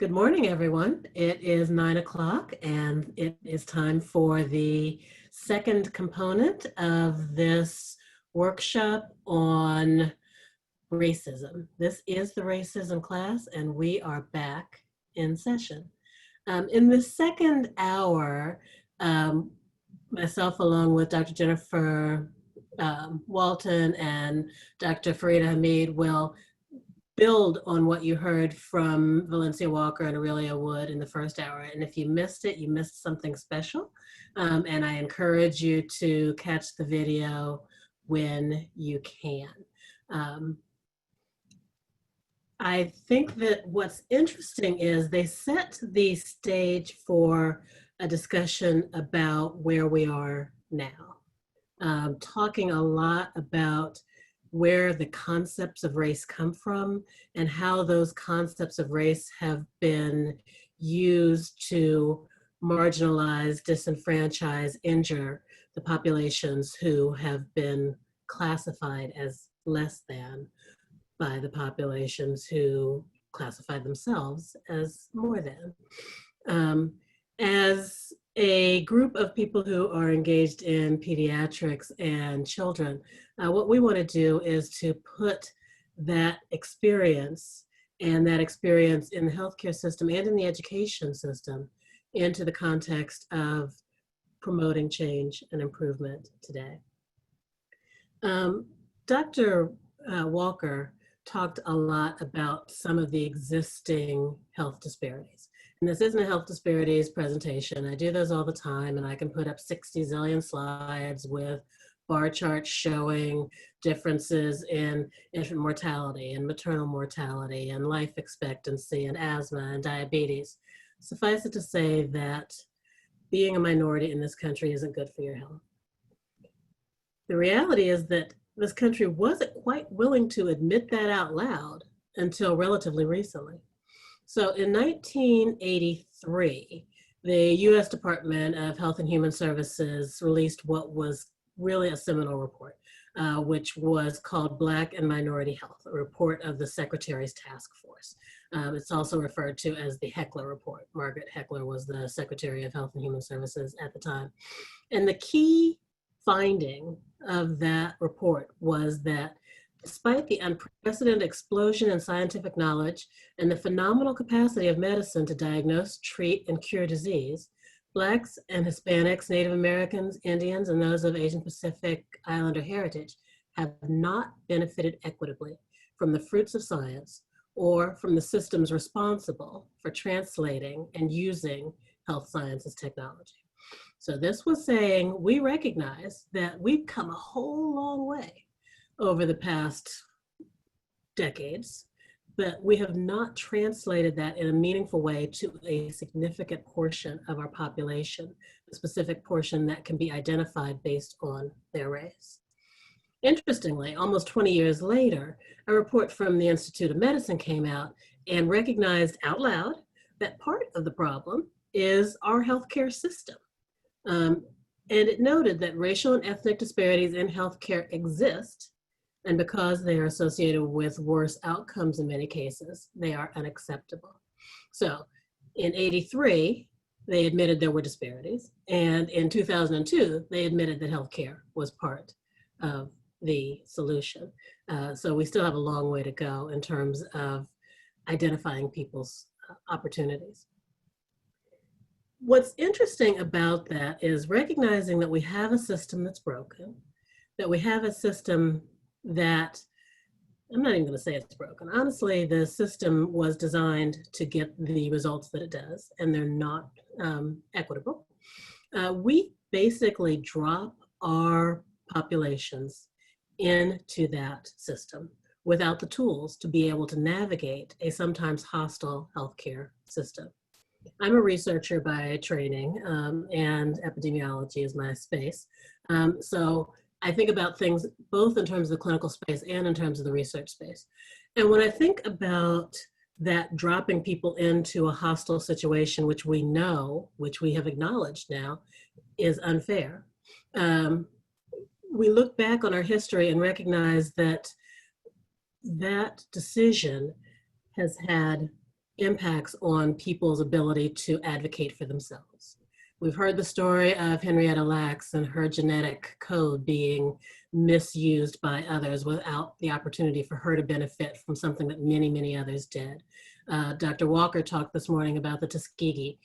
Good morning, everyone. It is 9 o'clock and it is time for the second component of this workshop on racism. This is the racism class and we are back in session. In the second hour, myself along with Dr. Jennifer Walton and Dr. Farida Hamid will build on what you heard from Valencia Walker and Aurelia Wood in the first hour. And if you missed it, you missed something special. And I encourage you to catch the video when you can. I think that what's interesting is they set the stage for a discussion about where we are now. Talking a lot about where the concepts of race come from and how those concepts of race have been used to marginalize, disenfranchise, injure the populations who have been classified as less than by the populations who classify themselves as more than. As a group of people who are engaged in pediatrics and children, what we want to do is to put that experience and that experience in the healthcare system and in the education system into the context of promoting change and improvement today. Dr. Walker talked a lot about some of the existing health disparities. And this isn't a health disparities presentation. I do those all the time, and I can put up 60 zillion slides with bar charts showing differences in infant mortality and maternal mortality and life expectancy and asthma and diabetes. Suffice it to say that being a minority in this country isn't good for your health. The reality is that this country wasn't quite willing to admit that out loud until relatively recently. So in 1983, the US Department of Health and Human Services released what was really a seminal report, which was called Black and Minority Health, a report of the Secretary's Task Force. It's also referred to as the Heckler Report. Margaret Heckler was the Secretary of Health and Human Services at the time. And the key finding of that report was that despite the unprecedented explosion in scientific knowledge and the phenomenal capacity of medicine to diagnose, treat, and cure disease, Blacks and Hispanics, Native Americans, Indians, and those of Asian Pacific Islander heritage have not benefited equitably from the fruits of science or from the systems responsible for translating and using health sciences technology. So this was saying we recognize that we've come a whole long way over the past decades, but we have not translated that in a meaningful way to a significant portion of our population, a specific portion that can be identified based on their race. Interestingly, almost 20 years later, a report from the Institute of Medicine came out and recognized out loud that part of the problem is our healthcare system. And it noted that racial and ethnic disparities in healthcare exist, and because they are associated with worse outcomes in many cases, they are unacceptable. So in '83, they admitted there were disparities, and in 2002, they admitted that healthcare was part of the solution. So we still have a long way to go in terms of identifying people's opportunities. What's interesting about that is recognizing that we have a system that's broken, that we have a system that, I'm not even going to say it's broken. Honestly, the system was designed to get the results that it does, and they're not equitable. We basically drop our populations into that system without the tools to be able to navigate a sometimes hostile healthcare system. I'm a researcher by training, and epidemiology is my space. So I think about things both in terms of the clinical space and in terms of the research space. And when I think about that dropping people into a hostile situation, which we know, which we have acknowledged now, is unfair. We look back on our history and recognize that that decision has had impacts on people's ability to advocate for themselves. We've heard the story of Henrietta Lacks and her genetic code being misused by others without the opportunity for her to benefit from something that many, many others did. Dr. Walker talked this morning about the Tuskegee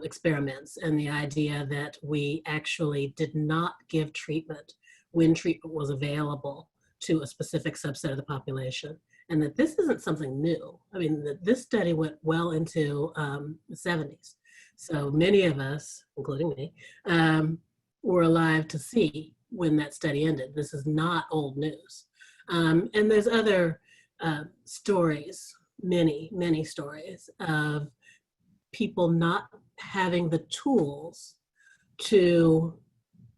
experiments and the idea that we actually did not give treatment when treatment was available to a specific subset of the population, and that this isn't something new. I mean, this study went well into the 70s. So many of us, including me, were alive to see when that study ended. This is not old news. And there's other stories, many, many stories of people not having the tools to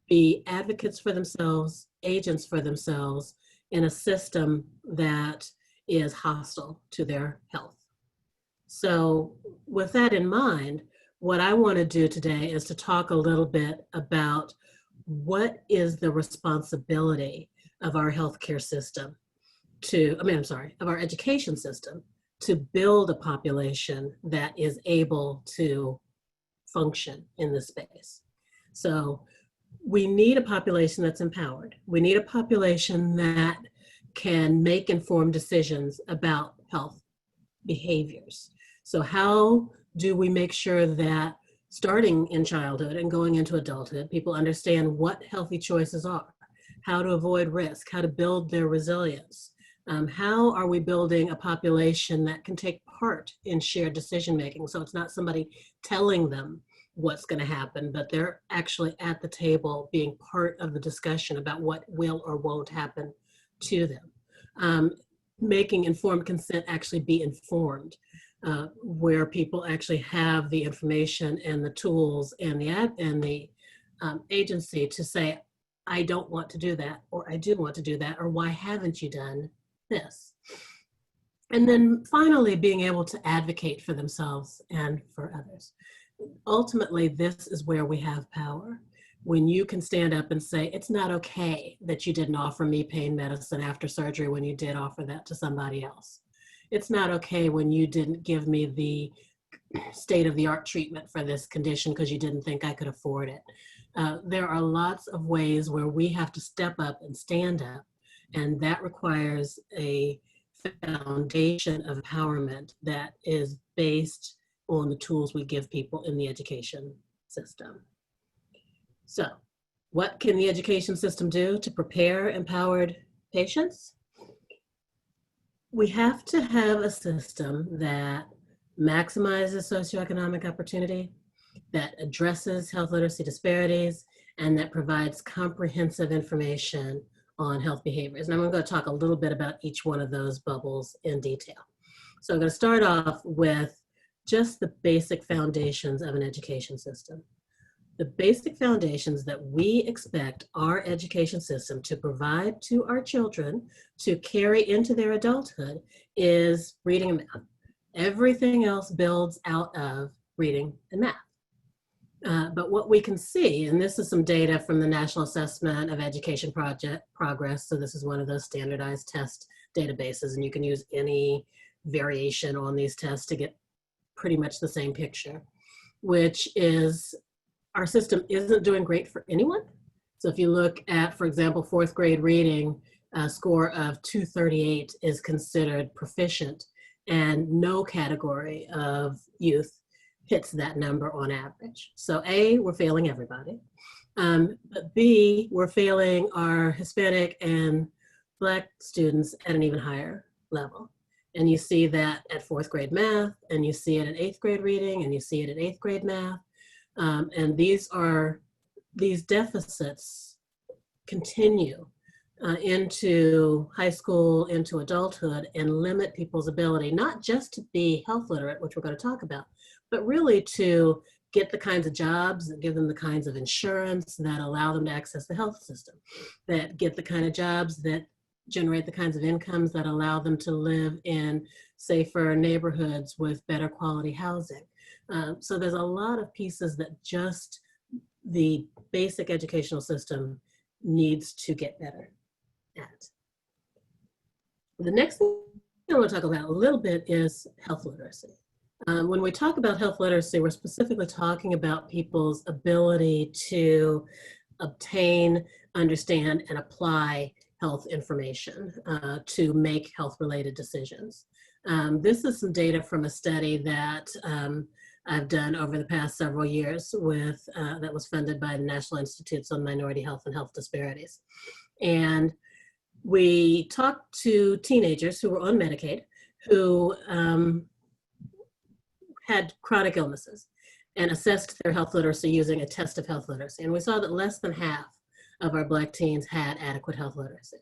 be advocates for themselves, agents for themselves in a system that is hostile to their health. So with that in mind, what I want to do today is to talk a little bit about what is the responsibility of our healthcare system of our education system to build a population that is able to function in this space. So we need a population that's empowered. We need a population that can make informed decisions about health behaviors. So how do we make sure that starting in childhood and going into adulthood, people understand what healthy choices are, how to avoid risk, how to build their resilience? How are we building a population that can take part in shared decision making? So it's not somebody telling them what's going to happen, but they're actually at the table being part of the discussion about what will or won't happen to them. Making informed consent actually be informed, where people actually have the information and the tools and the agency to say, I don't want to do that, or I do want to do that, or why haven't you done this? And then finally, being able to advocate for themselves and for others. Ultimately, this is where we have power. When you can stand up and say, it's not okay that you didn't offer me pain medicine after surgery when you did offer that to somebody else. It's not okay when you didn't give me the state-of-the-art treatment for this condition because you didn't think I could afford it. There are lots of ways where we have to step up and stand up, and that requires a foundation of empowerment that is based on the tools we give people in the education system. So, what can the education system do to prepare empowered patients? We have to have a system that maximizes socioeconomic opportunity, that addresses health literacy disparities, and that provides comprehensive information on health behaviors. And I'm going to talk a little bit about each one of those bubbles in detail. So I'm going to start off with just the basic foundations of an education system. The basic foundations that we expect our education system to provide to our children to carry into their adulthood is reading and math. Everything else builds out of reading and math. But what we can see, and this is some data from the National Assessment of Education Project Progress, so this is one of those standardized test databases, and you can use any variation on these tests to get pretty much the same picture, which is our system isn't doing great for anyone. So if you look at, for example, fourth grade reading, a score of 238 is considered proficient, and no category of youth hits that number on average. So A, we're failing everybody. But B, we're failing our Hispanic and Black students at an even higher level. And you see that at fourth grade math, and you see it at eighth grade reading, and you see it at eighth grade math. And these deficits continue into high school, into adulthood, and limit people's ability, not just to be health literate, which we're going to talk about, but really to get the kinds of jobs that give them the kinds of insurance that allow them to access the health system, that get the kind of jobs that generate the kinds of incomes that allow them to live in safer neighborhoods with better quality housing. So there's a lot of pieces that just the basic educational system needs to get better at. The next thing I want to talk about a little bit is health literacy. When we talk about health literacy, we're specifically talking about people's ability to obtain, understand, and apply health information to make health-related decisions. This is some data from a study that I've done over the past several years that was funded by the National Institutes on Minority Health and Health Disparities. And we talked to teenagers who were on Medicaid who had chronic illnesses and assessed their health literacy using a test of health literacy. And we saw that less than half of our Black teens had adequate health literacy.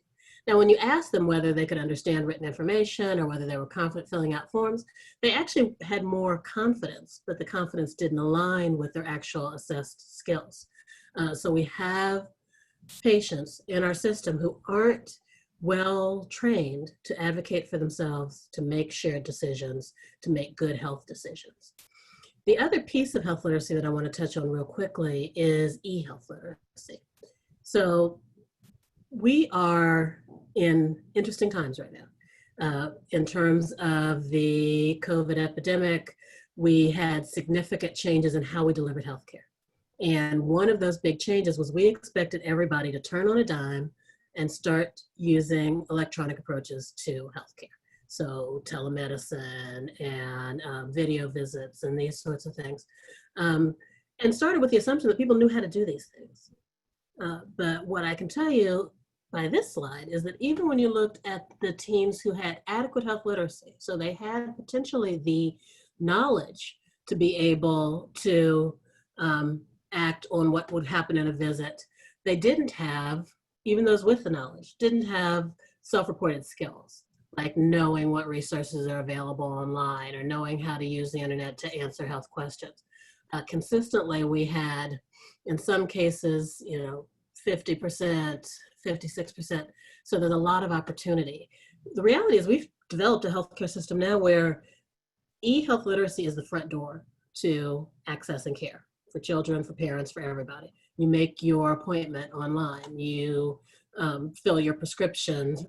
Now, when you ask them whether they could understand written information or whether they were confident filling out forms, they actually had more confidence, but the confidence didn't align with their actual assessed skills. So we have patients in our system who aren't well trained to advocate for themselves, to make shared decisions, to make good health decisions. The other piece of health literacy that I want to touch on real quickly is e-health literacy. So we are in interesting times right now. In terms of the COVID epidemic, we had significant changes in how we delivered healthcare. And one of those big changes was we expected everybody to turn on a dime and start using electronic approaches to healthcare. So telemedicine and video visits and these sorts of things. And started with the assumption that people knew how to do these things. But what I can tell you by this slide is that even when you looked at the teams who had adequate health literacy, so they had potentially the knowledge to be able to act on what would happen in a visit, they didn't have, even those with the knowledge, didn't have self-reported skills, like knowing what resources are available online or knowing how to use the internet to answer health questions. Consistently, we had, in some cases, 50%, 56%. So there's a lot of opportunity. The reality is we've developed a healthcare system now where e-health literacy is the front door to accessing care for children, for parents, for everybody. You make your appointment online. You fill your prescriptions,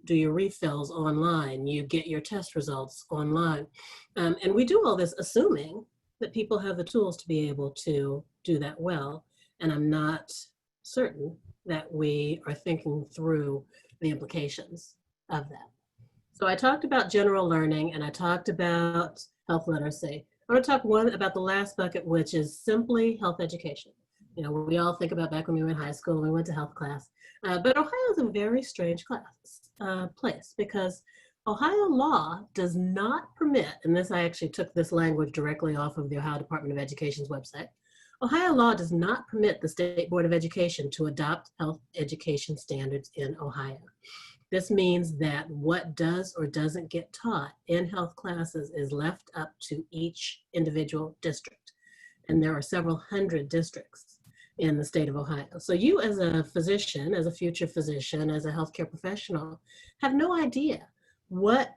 do your refills online. You get your test results online. And we do all this assuming that people have the tools to be able to do that well. And I'm not certain that we are thinking through the implications of that. So I talked about general learning and I talked about health literacy. I want to talk about the last bucket, which is simply health education. We all think about back when we were in high school, we went to health class. But Ohio is a very strange place because Ohio law does not permit, and I actually took this language directly off of the Ohio Department of Education's website. Ohio law does not permit the State Board of Education to adopt health education standards in Ohio. This means that what does or doesn't get taught in health classes is left up to each individual district. And there are several hundred districts in the state of Ohio. So you as a physician, as a future physician, as a healthcare professional, have no idea what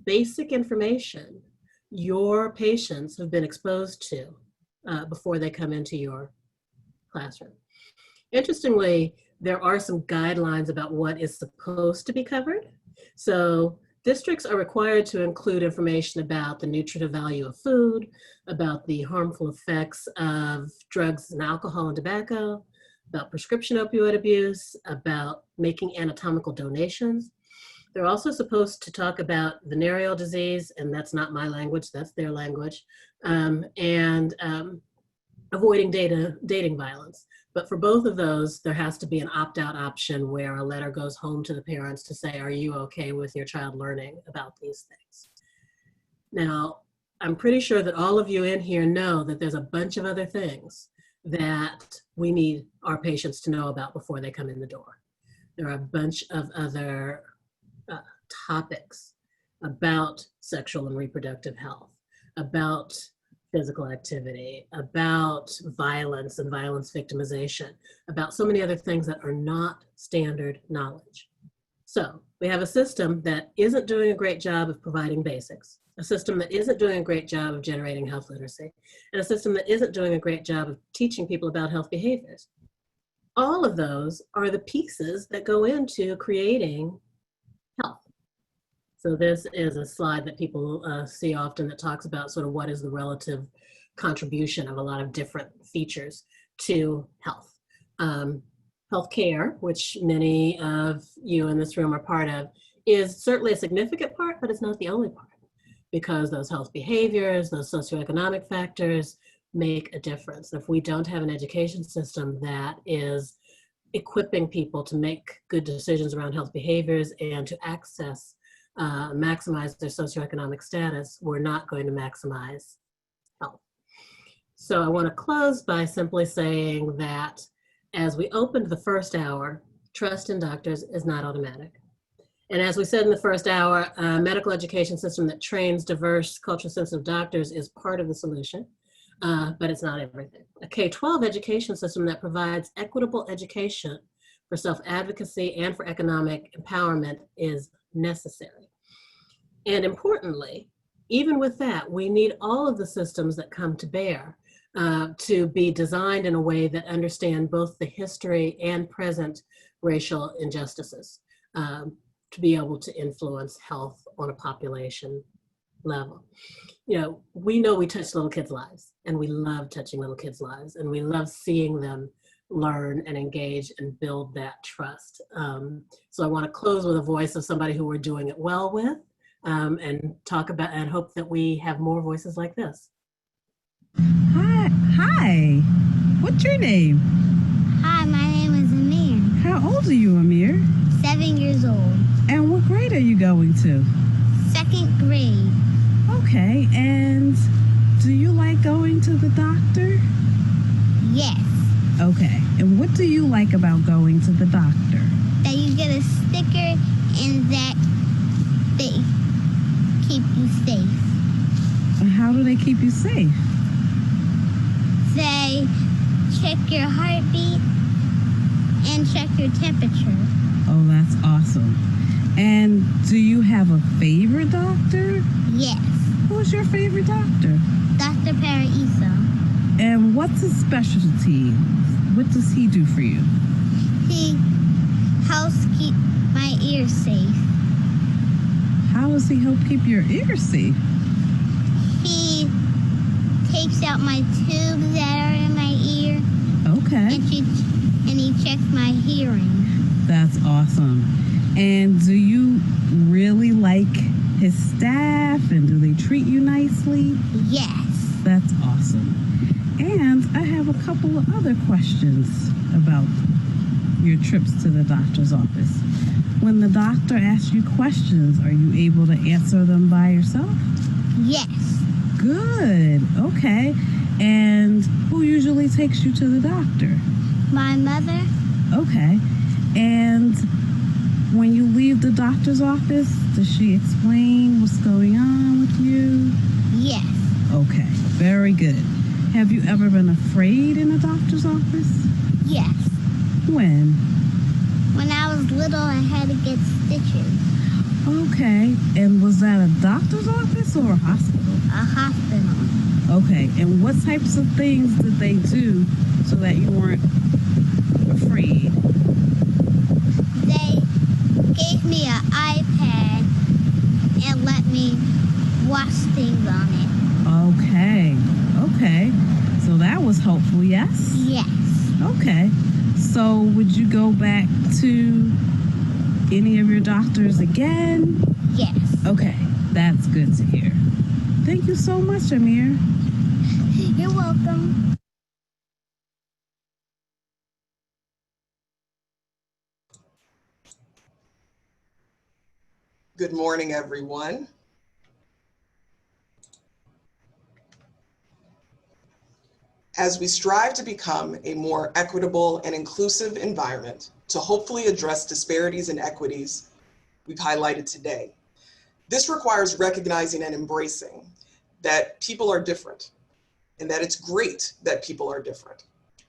basic information your patients have been exposed to before they come into your classroom. Interestingly, there are some guidelines about what is supposed to be covered. So districts are required to include information about the nutritive value of food, about the harmful effects of drugs and alcohol and tobacco, about prescription opioid abuse, about making anatomical donations. They're also supposed to talk about venereal disease, and that's not my language, that's their language, and avoiding dating violence. But for both of those, there has to be an opt-out option where a letter goes home to the parents to say, are you okay with your child learning about these things? Now, I'm pretty sure that all of you in here know that there's a bunch of other things that we need our patients to know about before they come in the door. There are a bunch of other topics about sexual and reproductive health, about physical activity, about violence and violence victimization, about so many other things that are not standard knowledge. So we have a system that isn't doing a great job of providing basics, a system that isn't doing a great job of generating health literacy, and a system that isn't doing a great job of teaching people about health behaviors. All of those are the pieces that go into creating health. So this is a slide that people see often that talks about sort of what is the relative contribution of a lot of different features to health. Healthcare, which many of you in this room are part of, is certainly a significant part, but it's not the only part, because those health behaviors, those socioeconomic factors make a difference. If we don't have an education system that is equipping people to make good decisions around health behaviors and to maximize their socioeconomic status, we're not going to maximize health. So I want to close by simply saying that as we opened the first hour, trust in doctors is not automatic. And as we said in the first hour, a medical education system that trains diverse, culturally sensitive doctors is part of the solution, but it's not everything. A K-12 education system that provides equitable education for self-advocacy and for economic empowerment is necessary. And importantly, even with that, we need all of the systems that come to bear to be designed in a way that understand both the history and present racial injustices to be able to influence health on a population level. You know we touch little kids' lives, and we love touching little kids' lives, and we love seeing them learn and engage and build that trust. So I want to close with a voice of somebody who we're doing it well with, and talk about and hope that we have more voices like this. Hi. What's your name? Hi, my name is Amir. How old are you, Amir? 7 years old. And what grade are you going to? 2nd grade. Okay, and do you like going to the doctor? Yes. Okay, and what do you like about going to the doctor? That you get a sticker and that they keep you safe. How do they keep you safe? They check your heartbeat and check your temperature. Oh, that's awesome. And do you have a favorite doctor? Yes. Who's your favorite doctor? Dr. Paraisa. And what's his specialty? What does he do for you? He helps keep my ears safe. How does he help keep your ears safe? He takes out my tubes that are in my ear. Okay. And he checks my hearing. That's awesome. And do you really like his staff, and do they treat you nicely? Yes. That's awesome. And I have a couple of other questions about your trips to the doctor's office. When the doctor asks you questions, are you able to answer them by yourself? Yes. Good. Okay. And who usually takes you to the doctor? My mother. Okay. And when you leave the doctor's office, does she explain what's going on with you? Yes. Okay. Very good. Have you ever been afraid in a doctor's office? Yes. When? When I was little, I had to get stitches. Okay. And was that a doctor's office or a hospital? A hospital. Okay. And what types of things did they do so that you weren't afraid? They gave me an iPad and let me watch things on it. Okay. Okay. So that was helpful, yes? Yes. Okay. So would you go back to any of your doctors again? Yes. Okay. That's good to hear. Thank you so much, Amir. You're welcome. Good morning, everyone. As we strive to become a more equitable and inclusive environment to hopefully address disparities and equities we've highlighted today, this requires recognizing and embracing that people are different and that it's great that people are different.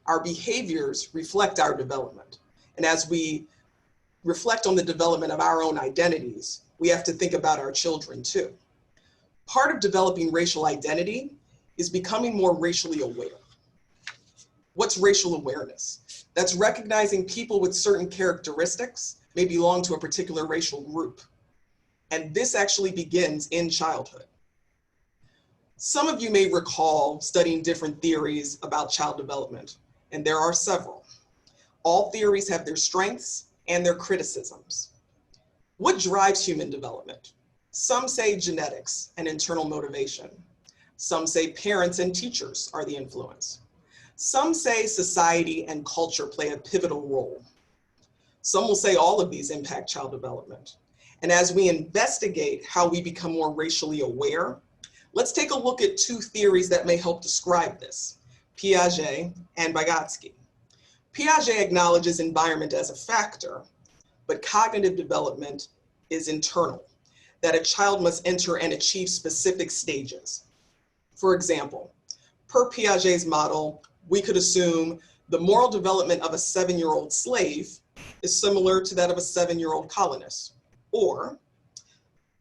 Our behaviors reflect our development. And as we reflect on the development of our own identities, we have to think about our children too. Part of developing racial identity is becoming more racially aware. What's racial awareness? That's recognizing people with certain characteristics may belong to a particular racial group. And this actually begins in childhood. Some of you may recall studying different theories about child development, and there are several. All theories have their strengths and their criticisms. What drives human development? Some say genetics and internal motivation. Some say parents and teachers are the influence. Some say society and culture play a pivotal role. Some will say all of these impact child development. And as we investigate how we become more racially aware, let's take a look at two theories that may help describe this, Piaget and Vygotsky. Piaget acknowledges environment as a factor, but cognitive development is internal, that a child must enter and achieve specific stages. For example, per Piaget's model, we could assume the moral development of a 7-year-old slave is similar to that of a 7-year-old colonist, or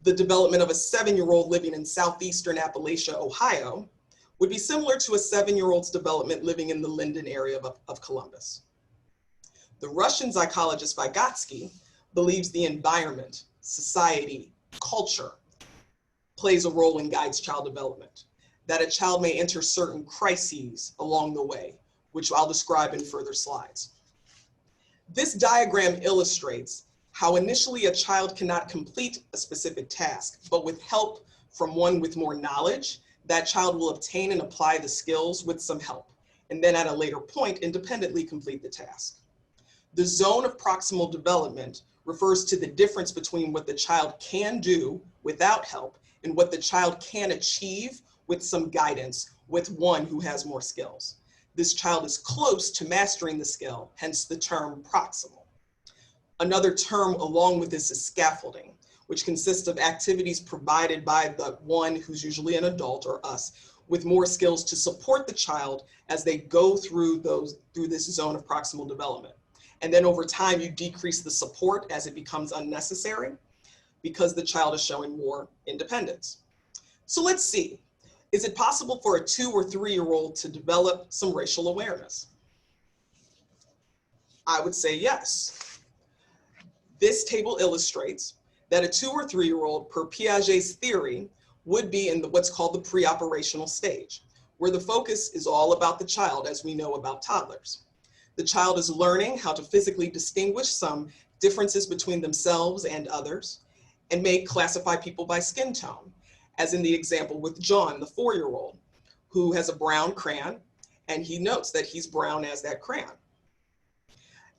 the development of a 7-year-old living in southeastern Appalachia, Ohio, would be similar to a 7-year-old's development living in the Linden area of Columbus. The Russian psychologist Vygotsky believes the environment, society, culture plays a role in guides child development, that a child may enter certain crises along the way, which I'll describe in further slides. This diagram illustrates how initially a child cannot complete a specific task, but with help from one with more knowledge, that child will obtain and apply the skills with some help, and then at a later point, independently complete the task. The zone of proximal development refers to the difference between what the child can do without help and what the child can achieve with some guidance with one who has more skills. This child is close to mastering the skill, hence the term proximal. Another term along with this is scaffolding, which consists of activities provided by the one who's usually an adult or us with more skills to support the child as they go through this zone of proximal development. And then over time, you decrease the support as it becomes unnecessary because the child is showing more independence. So let's see, is it possible for a 2 or 3-year-old to develop some racial awareness? I would say yes. This table illustrates that a 2 or 3-year-old, per Piaget's theory, would be in what's called the pre-operational stage, where the focus is all about the child, as we know about toddlers. The child is learning how to physically distinguish some differences between themselves and others, and may classify people by skin tone, as in the example with John, the 4-year-old, who has a brown crayon, and he notes that he's brown as that crayon.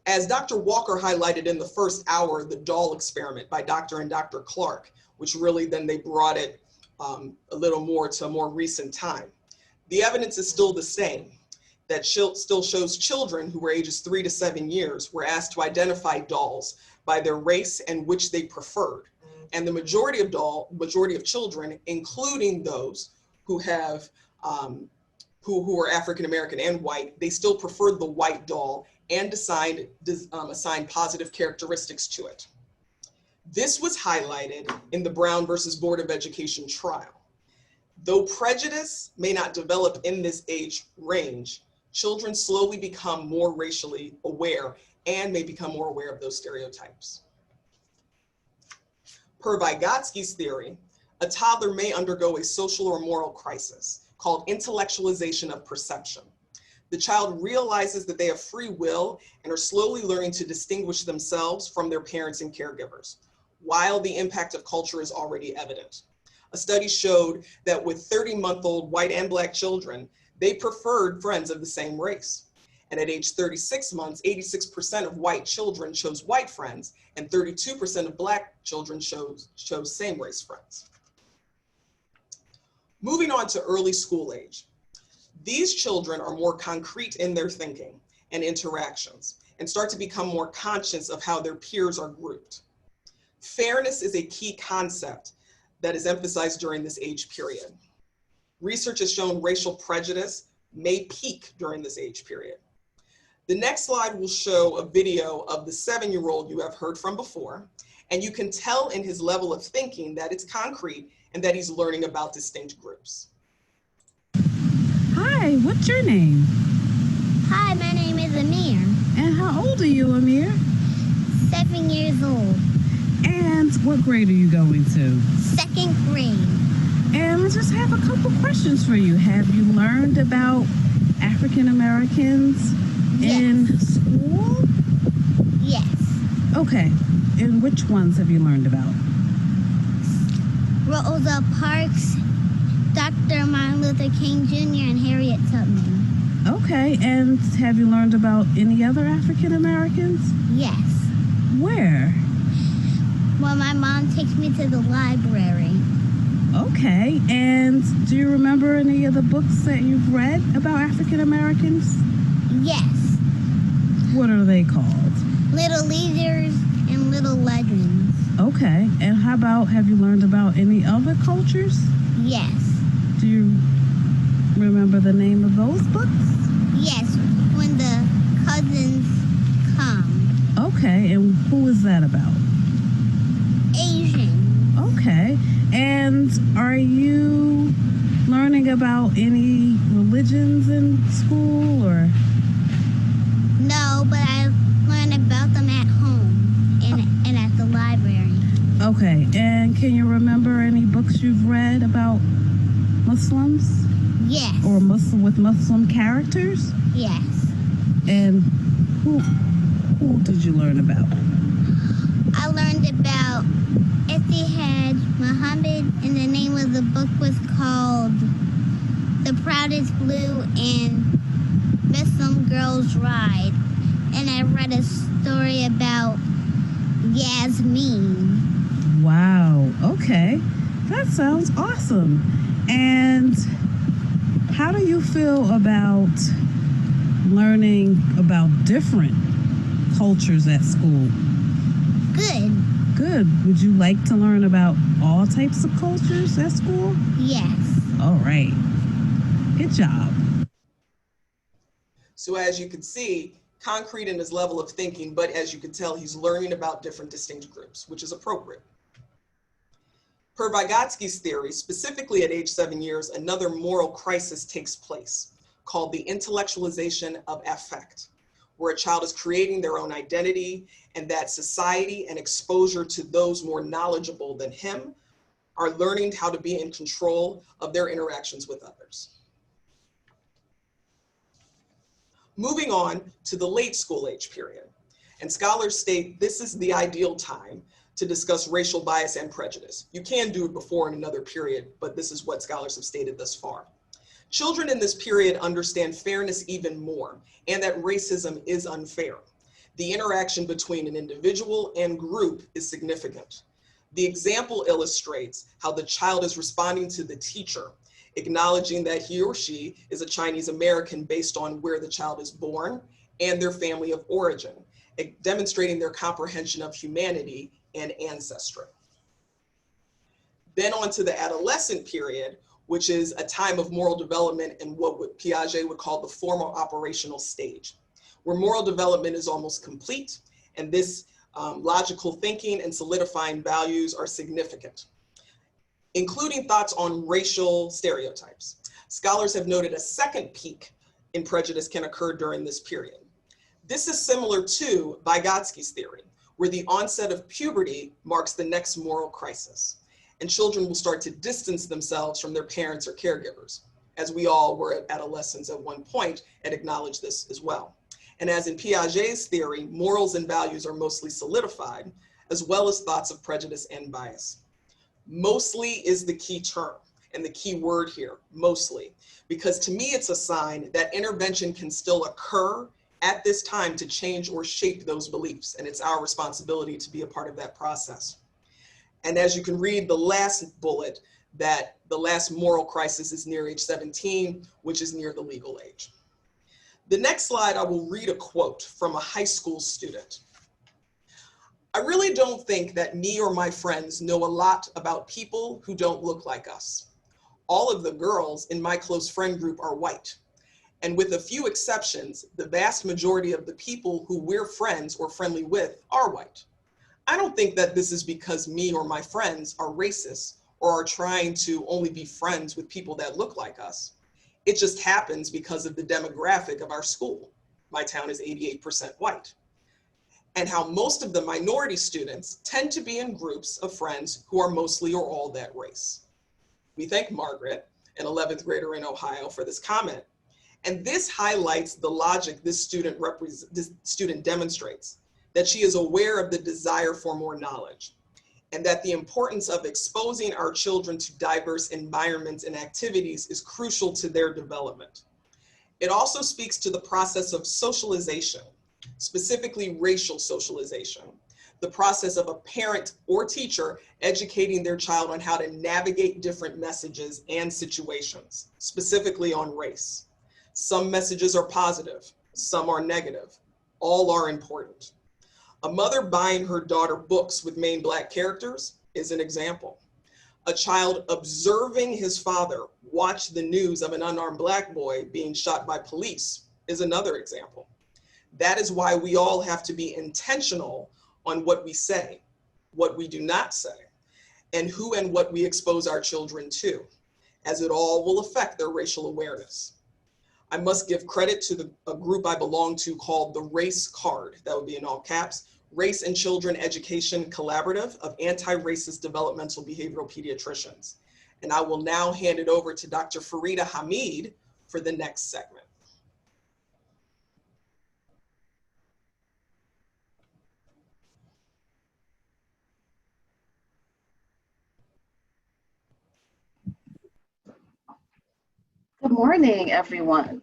As Dr. Walker highlighted in the first hour, the doll experiment by Dr. and Dr. Clark, which really then they brought it a little more to a more recent time. The evidence is still the same, that still shows children who were ages 3 to 7 years were asked to identify dolls by their race and which they preferred. And the majority of children, including those who have who are African American and white, they still preferred the white doll and assigned positive characteristics to it. This was highlighted in the Brown versus Board of Education trial. Though prejudice may not develop in this age range, children slowly become more racially aware and may become more aware of those stereotypes. Per Vygotsky's theory, a toddler may undergo a social or moral crisis called intellectualization of perception. The child realizes that they have free will and are slowly learning to distinguish themselves from their parents and caregivers, while the impact of culture is already evident. A study showed that with 30-month-old white and Black children, they preferred friends of the same race. And at age 36 months, 86% of white children chose white friends, and 32% of Black children chose same race friends. Moving on to early school age. These children are more concrete in their thinking and interactions and start to become more conscious of how their peers are grouped. Fairness is a key concept that is emphasized during this age period. Research has shown racial prejudice may peak during this age period. The next slide will show a video of the 7-year-old you have heard from before, and you can tell in his level of thinking that it's concrete and that he's learning about distinct groups. Hi, what's your name? Hi, my name is Amir. And how old are you, Amir? 7 years old. And What grade are you going to? Second grade. And I just have a couple questions for you. Have you learned about African Americans in school? Yes. Okay. And which ones have you learned about? Rosa Parks, Dr. Martin Luther King Jr., and Harriet Tubman. Okay. And have you learned about any other African Americans? Yes. Where? Well, my mom takes me to the library. Okay. And do you remember any of the books that you've read about African Americans? Yes. What are they called? Little Leaders and Little Legends. Okay. And how about, have you learned about any other cultures? Yes. Do you remember the name of those books? Yes, when the cousins come. Okay. And who is that about? Asian. Okay. And are you learning about any religions in school or? No, but I learned about them at home and at the library. Okay. And can you remember any books you've read about Muslims Yes. or with Muslim characters? Yes. And who did you learn about? I learned about Etihad Muhammad, and the name of the book was called The Proudest Blue and Muslim Girls Ride. And I read a story about Yasmin. Wow. Okay. That sounds awesome. And how do you feel about learning about different cultures at school? Good. Good. Would you like to learn about all types of cultures at school? Yes. All right. Good job. So as you can see, concrete in his level of thinking, but as you can tell, he's learning about different distinct groups, which is appropriate. Per Vygotsky's theory, specifically at age 7 years, another moral crisis takes place called the intellectualization of affect, where a child is creating their own identity and that society and exposure to those more knowledgeable than him are learning how to be in control of their interactions with others. Moving on to the late school age period, and scholars state this is the ideal time to discuss racial bias and prejudice. You can do it before in another period, but this is what scholars have stated thus far. Children in this period understand fairness even more, and that racism is unfair. The interaction between an individual and group is significant. The example illustrates how the child is responding to the teacher, acknowledging that he or she is a Chinese American based on where the child is born and their family of origin, demonstrating their comprehension of humanity and ancestry. Then on to the adolescent period, which is a time of moral development and what Piaget would call the formal operational stage, where moral development is almost complete, and this logical thinking and solidifying values are significant, including thoughts on racial stereotypes. Scholars have noted a second peak in prejudice can occur during this period. This is similar to Vygotsky's theory, where the onset of puberty marks the next moral crisis, and children will start to distance themselves from their parents or caregivers, as we all were adolescents at one point and acknowledge this as well. And as in Piaget's theory, morals and values are mostly solidified, as well as thoughts of prejudice and bias. Mostly is the key term and the key word here, mostly, because to me it's a sign that intervention can still occur at this time to change or shape those beliefs, and it's our responsibility to be a part of that process. And as you can read the last bullet, that the last moral crisis is near age 17, which is near the legal age. The next slide, I will read a quote from a high school student. I really don't think that me or my friends know a lot about people who don't look like us. All of the girls in my close friend group are white. And with a few exceptions, the vast majority of the people who we're friends or friendly with are white. I don't think that this is because me or my friends are racist or are trying to only be friends with people that look like us. It just happens because of the demographic of our school. My town is 88% white. and how most of the minority students tend to be in groups of friends who are mostly or all that race. We thank Margaret, an 11th grader in Ohio, for this comment. And this highlights the logic this student demonstrates, that she is aware of the desire for more knowledge, and that the importance of exposing our children to diverse environments and activities is crucial to their development. It also speaks to the process of socialization, specifically racial socialization, the process of a parent or teacher educating their child on how to navigate different messages and situations, specifically on race. Some messages are positive, some are negative. All are important. A mother buying her daughter books with main Black characters is an example. A child observing his father watch the news of an unarmed Black boy being shot by police is another example. That is why we all have to be intentional on what we say, what we do not say, and who and what we expose our children to, as it all will affect their racial awareness. I must give credit to a group I belong to called the RACE Card, that would be in all caps, Race and Children Education Collaborative of Anti-Racist Developmental Behavioral Pediatricians. And I will now hand it over to Dr. Farida Hamid for the next segment. Good morning, everyone.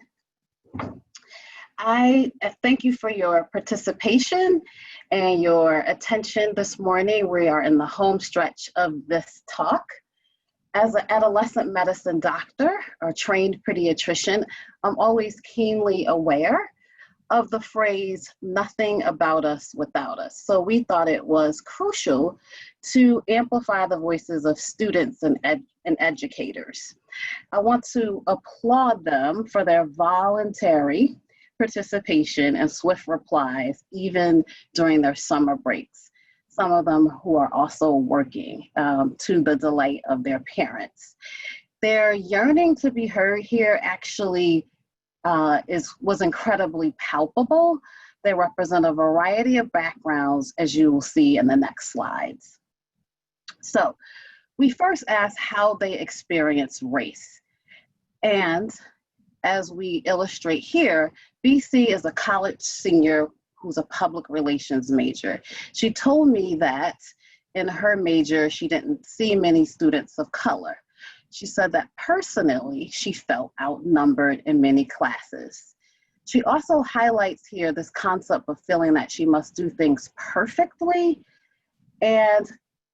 I thank you for your participation and your attention this morning. We are in the home stretch of this talk. As an adolescent medicine doctor or trained pediatrician, I'm always keenly aware of the phrase, nothing about us without us. So we thought it was crucial to amplify the voices of students and educators. I want to applaud them for their voluntary participation and swift replies, even during their summer breaks. Some of them who are also working to the delight of their parents. Their yearning to be heard here actually was incredibly palpable. They represent a variety of backgrounds, as you will see in the next slides. So we first asked how they experience race. And as we illustrate here, BC is a college senior who's a public relations major. She told me that in her major, she didn't see many students of color. She said that personally, she felt outnumbered in many classes. She also highlights here this concept of feeling that she must do things perfectly and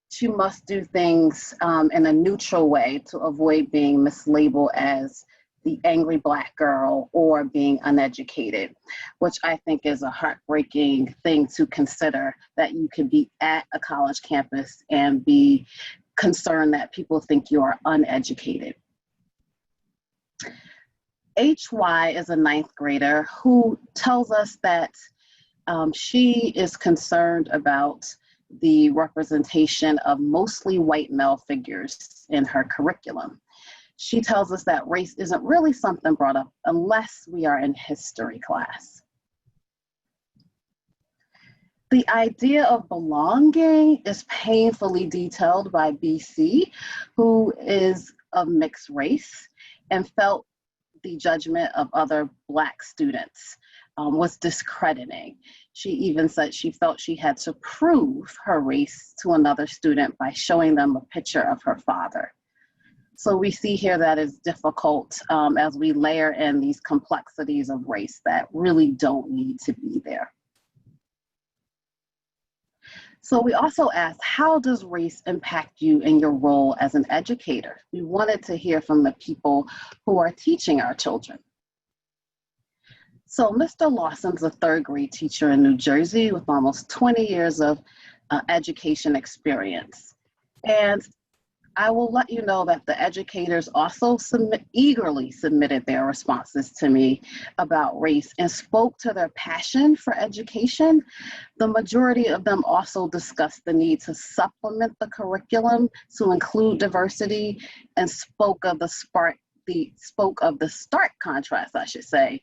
she must do things in a neutral way to avoid being mislabeled as the angry Black girl or being uneducated, which I think is a heartbreaking thing to consider, that you could be at a college campus and be concerned that people think you are uneducated. HY is a 9th grader who tells us that she is concerned about the representation of mostly white male figures in her curriculum. She tells us that race isn't really something brought up unless we are in history class. The idea of belonging is painfully detailed by BC, who is of mixed race and felt the judgment of other Black students was discrediting. She even said she felt she had to prove her race to another student by showing them a picture of her father. So we see here that it's difficult as we layer in these complexities of race that really don't need to be there. So we also asked, how does race impact you in your role as an educator? We wanted to hear from the people who are teaching our children. So Mr. Lawson's a 3rd grade teacher in New Jersey with almost 20 years of education experience. And I will let you know that the educators also eagerly submitted their responses to me about race and spoke to their passion for education. The majority of them also discussed the need to supplement the curriculum to include diversity and spoke of the spoke of the stark contrast, I should say,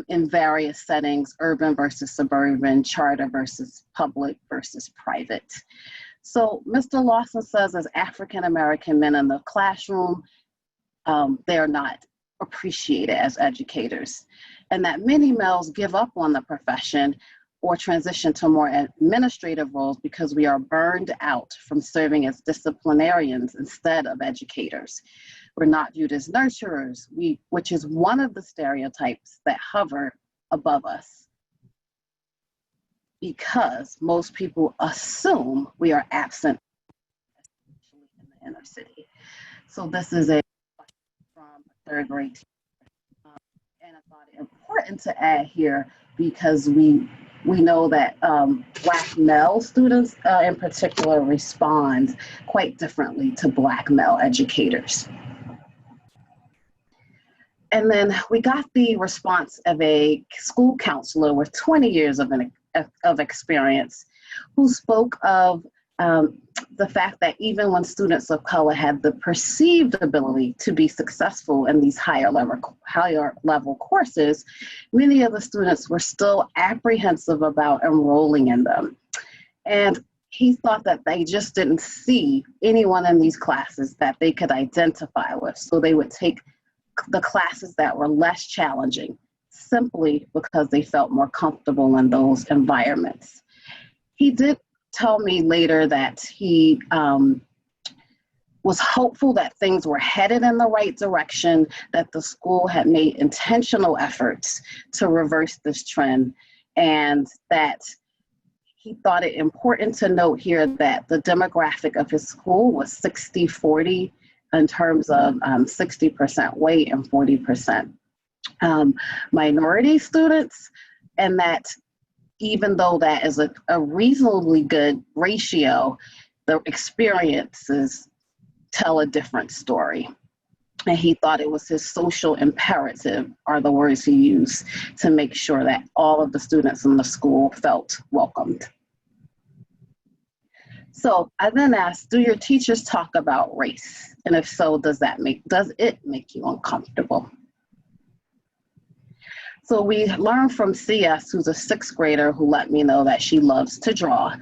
in various settings: urban versus suburban, charter versus public versus private. So Mr. Lawson says, as African American men in the classroom, they're not appreciated as educators, and that many males give up on the profession or transition to more administrative roles because we are burned out from serving as disciplinarians instead of educators. We're not viewed as nurturers, which is one of the stereotypes that hover above us, because most people assume we are absent, especially in the inner city. So this is a from a third grade teacher. And I thought it important to add here because we know that Black male students in particular respond quite differently to Black male educators. And then we got the response of a school counselor with 20 years of experience, who spoke of the fact that even when students of color had the perceived ability to be successful in these higher level courses, many of the students were still apprehensive about enrolling in them. And he thought that they just didn't see anyone in these classes that they could identify with. So they would take the classes that were less challenging simply because they felt more comfortable in those environments. He did tell me later that he was hopeful that things were headed in the right direction, that the school had made intentional efforts to reverse this trend, and that he thought it important to note here that the demographic of his school was 60-40 in terms of 60% white and 40% minority students, and that even though that is a reasonably good ratio, the experiences tell a different story. And he thought it was his social imperative, are the words he used, to make sure that all of the students in the school felt welcomed. So I then asked, do your teachers talk about race? And if so, does it make you uncomfortable? So we learned from CS, who's a sixth grader, who let me know that she loves to draw.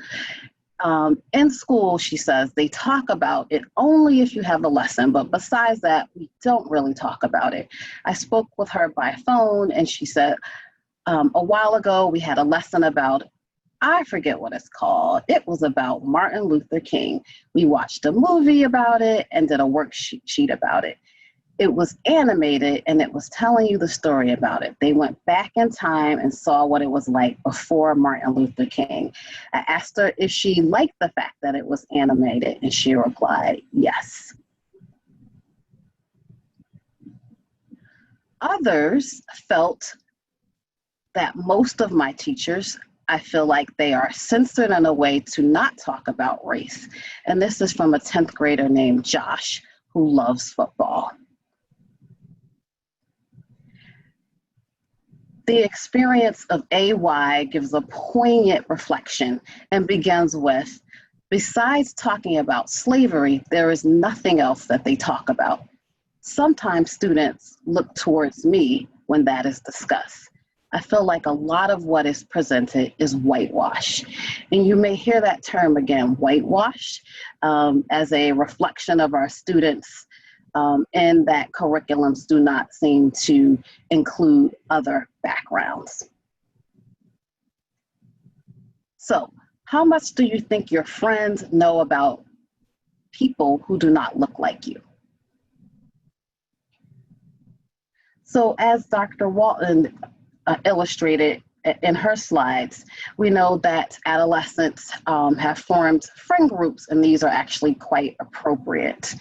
In school, she says, they talk about it only if you have a lesson, but besides that, we don't really talk about it. I spoke with her by phone, and she said, a while ago, we had a lesson about, I forget what it's called. It was about Martin Luther King. We watched a movie about it and did a worksheet about it. It was animated, and it was telling you the story about it. They went back in time and saw what it was like before Martin Luther King. I asked her if she liked the fact that it was animated, and she replied, yes. Others felt that most of my teachers, I feel like they are censored in a way to not talk about race. And this is from a 10th grader named Josh, who loves football. The experience of AY gives a poignant reflection and begins with, besides talking about slavery, there is nothing else that they talk about. Sometimes students look towards me when that is discussed. I feel like a lot of what is presented is whitewash. And you may hear that term again, whitewash, as a reflection of our students and that curriculums do not seem to include other backgrounds. So, how much do you think your friends know about people who do not look like you? So, as Dr. Walton illustrated in her slides, we know that adolescents have formed friend groups, and these are actually quite appropriate.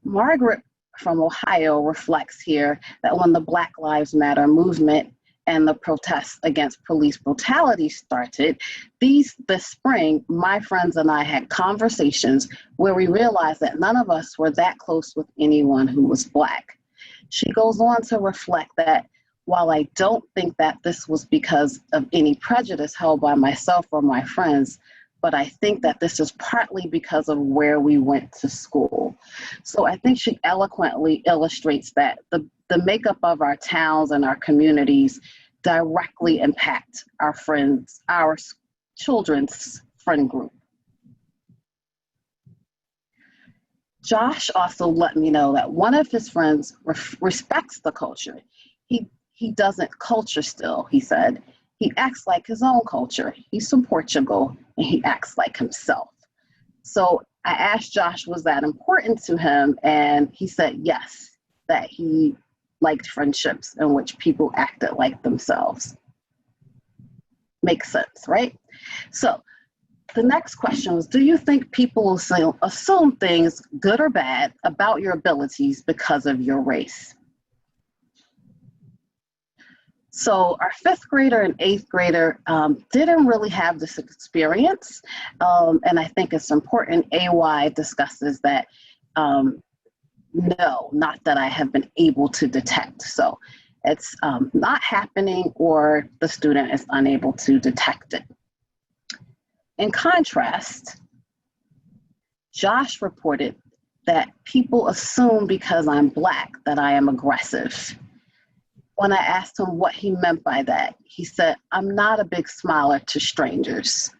Margaret from Ohio reflects here that when the Black Lives Matter movement and the protests against police brutality started, this spring, my friends and I had conversations where we realized that none of us were that close with anyone who was Black. She goes on to reflect that while I don't think that this was because of any prejudice held by myself or my friends, but I think that this is partly because of where we went to school. So I think she eloquently illustrates that the makeup of our towns and our communities directly impact our friends, our children's friend group. Josh also let me know that one of his friends respects the culture. He doesn't culture still, he said. He acts like his own culture. He's from Portugal and he acts like himself. So I asked Josh, was that important to him? And he said yes, that he liked friendships in which people acted like themselves. Makes sense, right? So the next question was, do you think people will assume things, good or bad, about your abilities because of your race? So our 5th grader and 8th grader didn't really have this experience. And I think it's important. AY discusses that, no, not that I have been able to detect. So it's not happening or the student is unable to detect it. In contrast, Josh reported that people assume because I'm Black that I am aggressive. When I asked him what he meant by that, he said, I'm not a big smiler to strangers.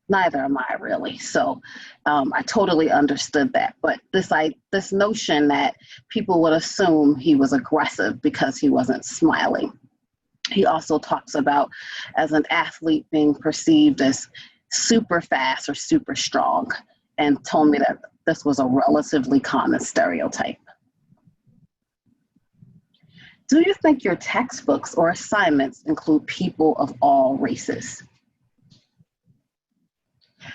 Neither am I really. So I totally understood that. But this notion that people would assume he was aggressive because he wasn't smiling. He also talks about as an athlete being perceived as super fast or super strong, and told me that this was a relatively common stereotype. Do you think your textbooks or assignments include people of all races?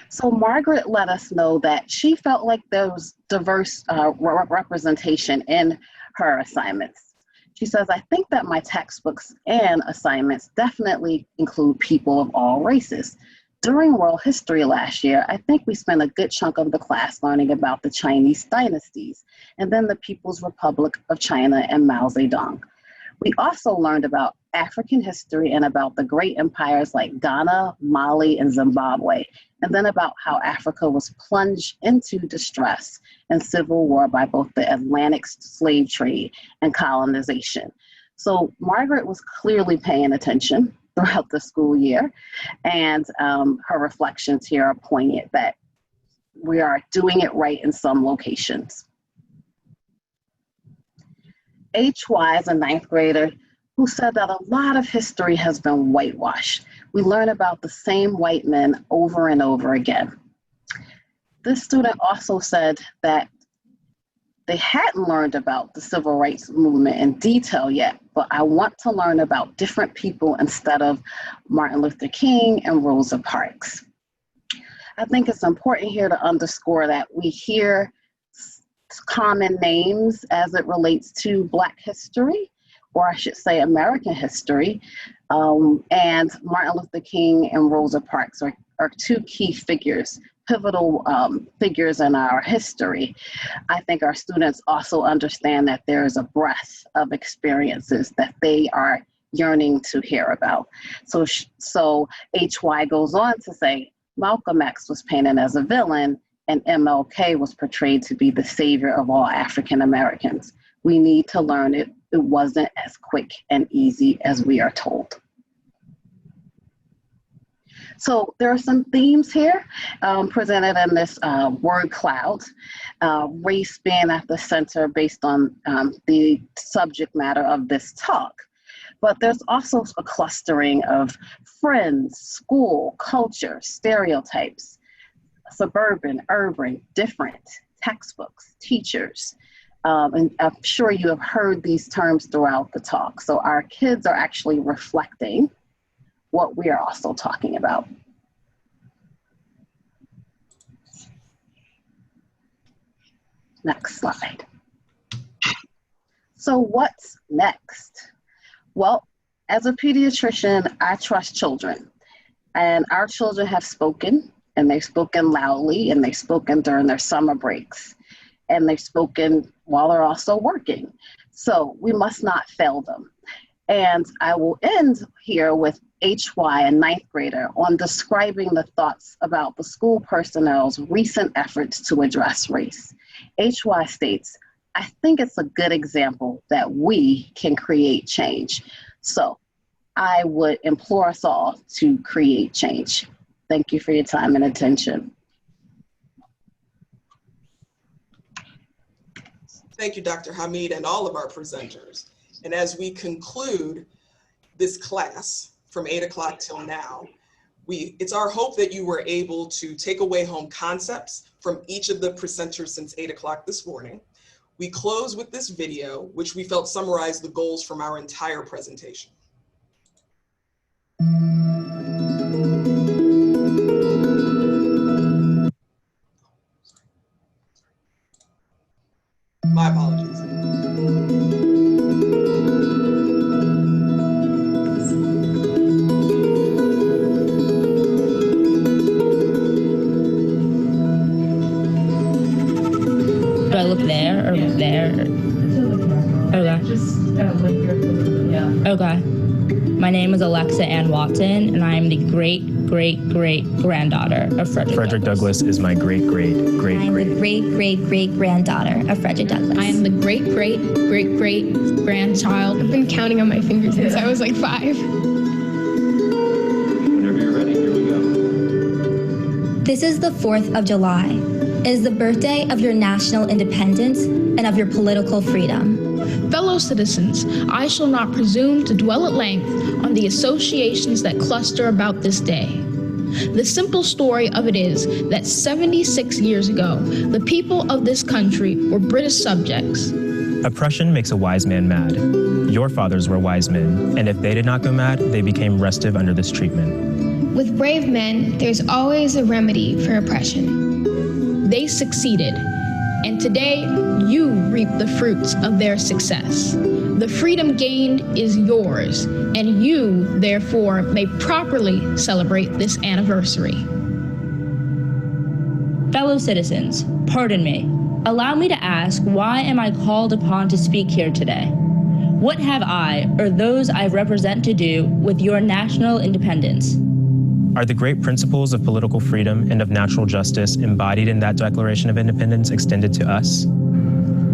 So Margaret let us know that she felt like there was diverse representation in her assignments. She says, I think that my textbooks and assignments definitely include people of all races. During World History last year, I think we spent a good chunk of the class learning about the Chinese dynasties and then the People's Republic of China and Mao Zedong. We also learned about African history and about the great empires like Ghana, Mali, and Zimbabwe, and then about how Africa was plunged into distress and civil war by both the Atlantic slave trade and colonization. So Margaret was clearly paying attention throughout the school year, and her reflections here are poignant that we are doing it right in some locations. HY is a 9th grader who said that a lot of history has been whitewashed. We learn about the same white men over and over again. This student also said that they hadn't learned about the civil rights movement in detail yet, but I want to learn about different people instead of Martin Luther King and Rosa Parks. I think it's important here to underscore that we hear common names as it relates to Black history, or I should say American history, and Martin Luther King and Rosa Parks are 2 key figures, pivotal figures in our history. I think our students also understand that there is a breadth of experiences that they are yearning to hear about. So HY goes on to say, Malcolm X was painted as a villain and MLK was portrayed to be the savior of all African Americans. We need to learn it. It wasn't as quick and easy as we are told. So there are some themes here presented in this word cloud, race being at the center based on the subject matter of this talk. But there's also a clustering of friends, school, culture, stereotypes, suburban, urban, different, textbooks, teachers. And I'm sure you have heard these terms throughout the talk. So our kids are actually reflecting what we are also talking about. Next slide. So what's next? Well, as a pediatrician, I trust children, and our children have spoken, and they've spoken loudly, and they've spoken during their summer breaks, and they've spoken while they're also working. So we must not fail them. And I will end here with HY, a ninth grader, on describing the thoughts about the school personnel's recent efforts to address race. HY states, "I think it's a good example that we can create change." So I would implore us all to create change. Thank you for your time and attention. Thank you, Dr. Hamid, and all of our presenters. And as we conclude this class from 8 o'clock till now, it's our hope that you were able to take away home concepts from each of the presenters since 8 o'clock this morning. We close with this video, which we felt summarized the goals from our entire presentation. My apologies. Do I look there or there? Okay. Just lift your foot. Yeah. Okay. My name is Alexa Ann Watson, and I am the great-great-great-granddaughter of Frederick Douglass is my great-great-great-great. I am the great-great-great-granddaughter of Frederick Douglass. I am the great-great-great-grandchild. I've been counting on my fingers since I was like 5. Whenever you're ready, here we go. This is the 4th of July. It is the birthday of your national independence and of your political freedom. Fellow citizens, I shall not presume to dwell at length on the associations that cluster about this day. The simple story of it is that 76 years ago, the people of this country were British subjects. Oppression makes a wise man mad. Your fathers were wise men, and if they did not go mad, they became restive under this treatment. With brave men, there's always a remedy for oppression. They succeeded, and today you reap the fruits of their success. The freedom gained is yours, and you, therefore, may properly celebrate this anniversary. Fellow citizens, pardon me. Allow me to ask, why am I called upon to speak here today? What have I, or those I represent, to do with your national independence? Are the great principles of political freedom and of natural justice embodied in that Declaration of Independence extended to us?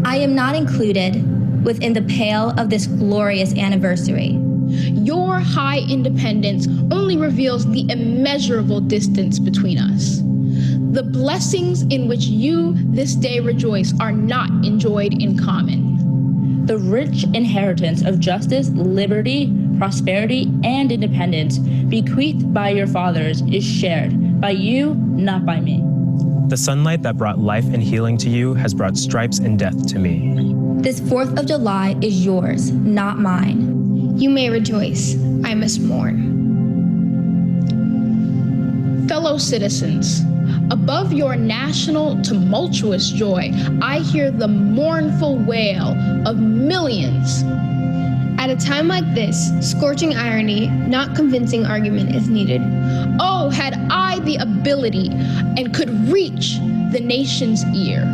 I am not included within the pale of this glorious anniversary. Your high independence only reveals the immeasurable distance between us. The blessings in which you this day rejoice are not enjoyed in common. The rich inheritance of justice, liberty, prosperity, and independence bequeathed by your fathers is shared by you, not by me. The sunlight that brought life and healing to you has brought stripes and death to me. This 4th of July is yours, not mine. You may rejoice, I must mourn. Fellow citizens, above your national tumultuous joy, I hear the mournful wail of millions. At a time like this, scorching irony, not convincing argument is needed. Oh, had I the ability and could reach the nation's ear,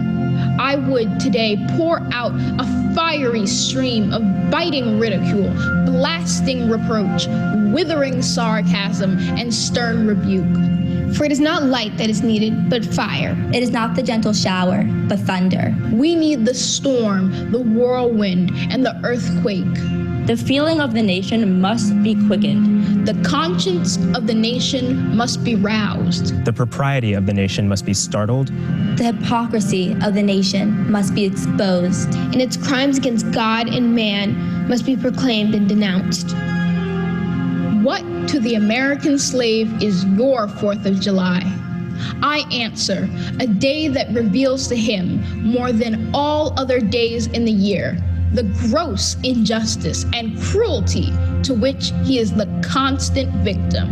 I would today pour out a fiery stream of biting ridicule, blasting reproach, withering sarcasm, and stern rebuke. For it is not light that is needed, but fire. It is not the gentle shower, but thunder. We need the storm, the whirlwind, and the earthquake. The feeling of the nation must be quickened. The conscience of the nation must be roused. The propriety of the nation must be startled. The hypocrisy of the nation must be exposed. And its crimes against God and man must be proclaimed and denounced. What to the American slave is your 4th of July? I answer, a day that reveals to him, more than all other days in the year, the gross injustice and cruelty to which he is the constant victim.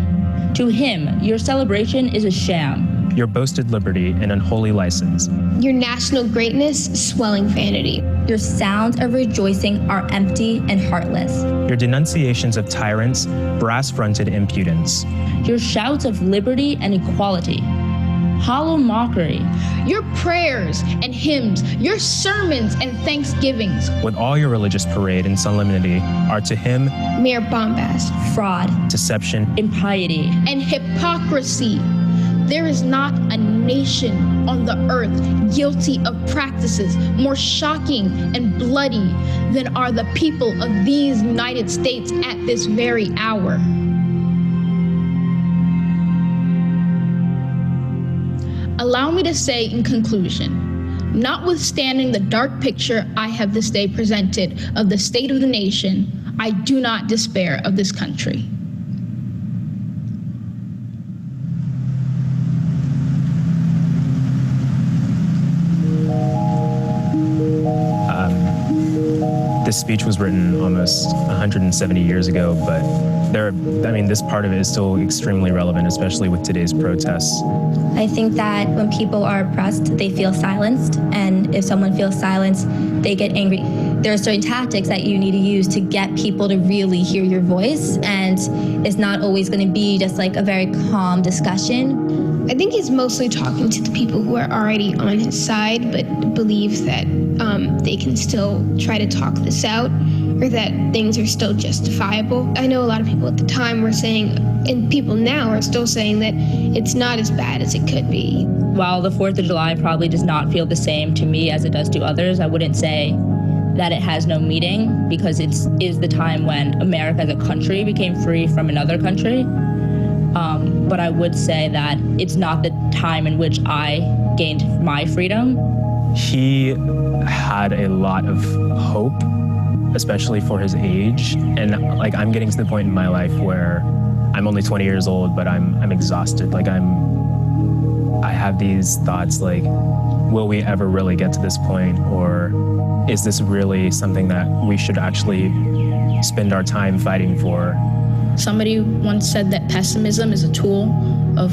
To him, your celebration is a sham. Your boasted liberty an unholy license. Your national greatness, swelling vanity. Your sounds of rejoicing are empty and heartless. Your denunciations of tyrants, brass-fronted impudence. Your shouts of liberty and equality. hollow mockery. Your prayers and hymns, your sermons and thanksgivings, with all your religious parade and solemnity, are to him mere bombast, fraud, deception, impiety, and hypocrisy. There is not a nation on the earth guilty of practices more shocking and bloody than are the people of these United States at this very hour. Allow me to say in conclusion, notwithstanding the dark picture I have this day presented of the state of the nation, I do not despair of this country. This speech was written almost 170 years ago, but this part of it is still extremely relevant, especially with today's protests. I think that when people are oppressed, they feel silenced, and if someone feels silenced, they get angry. There are certain tactics that you need to use to get people to really hear your voice, and it's not always going to be just like a very calm discussion. I think he's mostly talking to the people who are already on his side, but believes that they can still try to talk this out, or that things are still justifiable. I know a lot of people at the time were saying, and people now are still saying, that it's not as bad as it could be. While the 4th of July probably does not feel the same to me as it does to others, I wouldn't say that it has no meaning, because it is the time when America as a country became free from another country. But I would say that it's not the time in which I gained my freedom. He had a lot of hope, especially for his age. And I'm getting to the point in my life where I'm only 20 years old, but I'm exhausted. I have these thoughts like, will we ever really get to this point? Or is this really something that we should actually spend our time fighting for? Somebody once said that pessimism is a tool of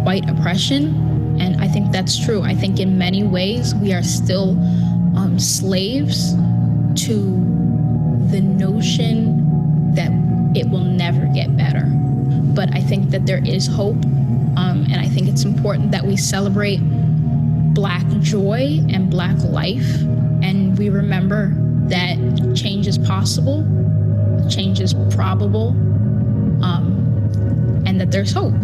white oppression, and I think that's true. I think in many ways we are still slaves to the notion that it will never get better. But I think that there is hope, and I think it's important that we celebrate Black joy and Black life, and we remember that change is possible, change is probable, and that there's hope.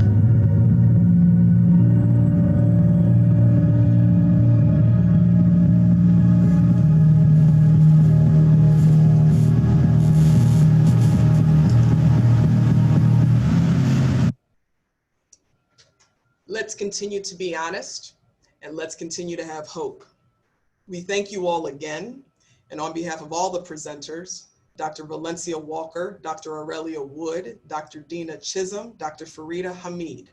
Let's continue to be honest, and let's continue to have hope. We thank you all again, and on behalf of all the presenters, Dr. Valencia Walker, Dr. Aurelia Wood, Dr. Dina Chisholm, Dr. Farida Hamid,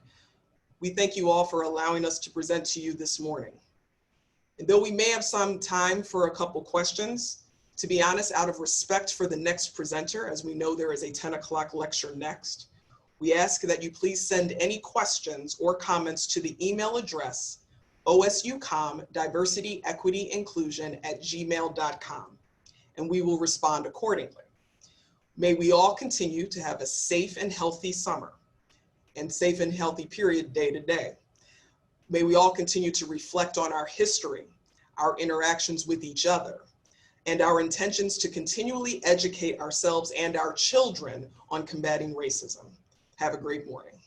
we thank you all for allowing us to present to you this morning. And though we may have some time for a couple questions, to be honest, out of respect for the next presenter, as we know there is a 10 o'clock lecture next, we ask that you please send any questions or comments to the email address osucom@gmail.com, and we will respond accordingly. May we all continue to have a safe and healthy summer and safe and healthy period day to day. May we all continue to reflect on our history, our interactions with each other, and our intentions to continually educate ourselves and our children on combating racism. Have a great morning.